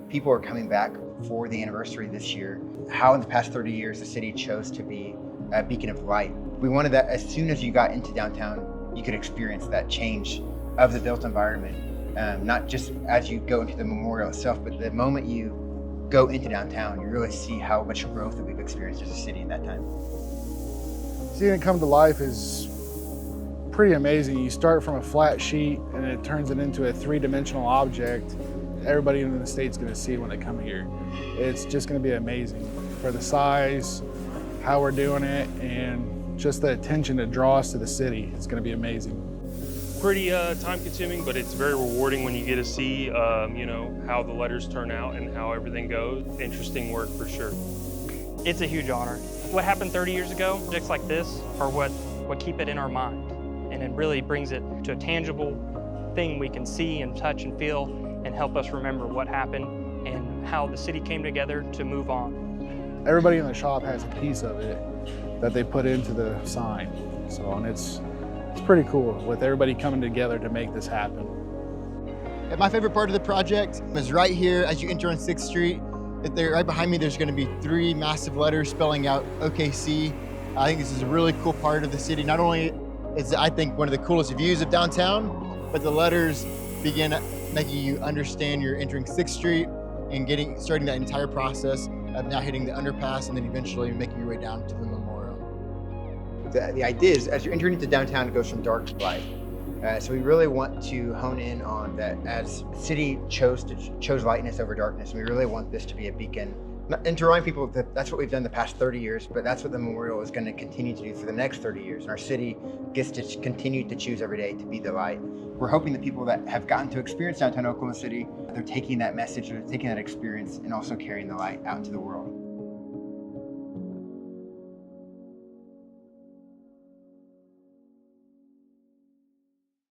people are coming back for the anniversary this year, how in the past 30 years the city chose to be a beacon of light. We wanted that as soon as you got into downtown, you could experience that change of the built environment, not just as you go into the memorial itself, but the moment you go into downtown, you really see how much growth that we've experienced as a city in that time. Seeing it come to life is pretty amazing. You start from a flat sheet and it turns it into a three-dimensional object. Everybody in the state's gonna see when they come here. It's just gonna be amazing for the size, how we're doing it, and just the attention to draw us to the city. It's gonna be amazing. Pretty time consuming, but it's very rewarding when you get to see, how the letters turn out and how everything goes. Interesting work for sure. It's a huge honor. What happened 30 years ago, projects like this are what keep it in our mind. And it really brings it to a tangible thing we can see and touch and feel and help us remember what happened and how the city came together to move on. Everybody in the shop has a piece of it that they put into the sign. And it's pretty cool with everybody coming together to make this happen. And my favorite part of the project is right here as you enter on 6th Street. Right behind me, there's going to be 3 massive letters spelling out OKC. I think this is a really cool part of the city. Not only is I think one of the coolest views of downtown, but the letters begin making you understand you're entering 6th Street and starting that entire process of now hitting the underpass and then eventually making your way down to the memorial. The idea is as you're entering into downtown, it goes from dark to light. So we really want to hone in on that as the city chose lightness over darkness. We really want this to be a beacon and to remind people that that's what we've done the past 30 years, but that's what the memorial is going to continue to do for the next 30 years. And our city gets to continue to choose every day to be the light. We're hoping the people that have gotten to experience downtown Oklahoma City, they're taking that message, they're taking that experience and also carrying the light out into the world.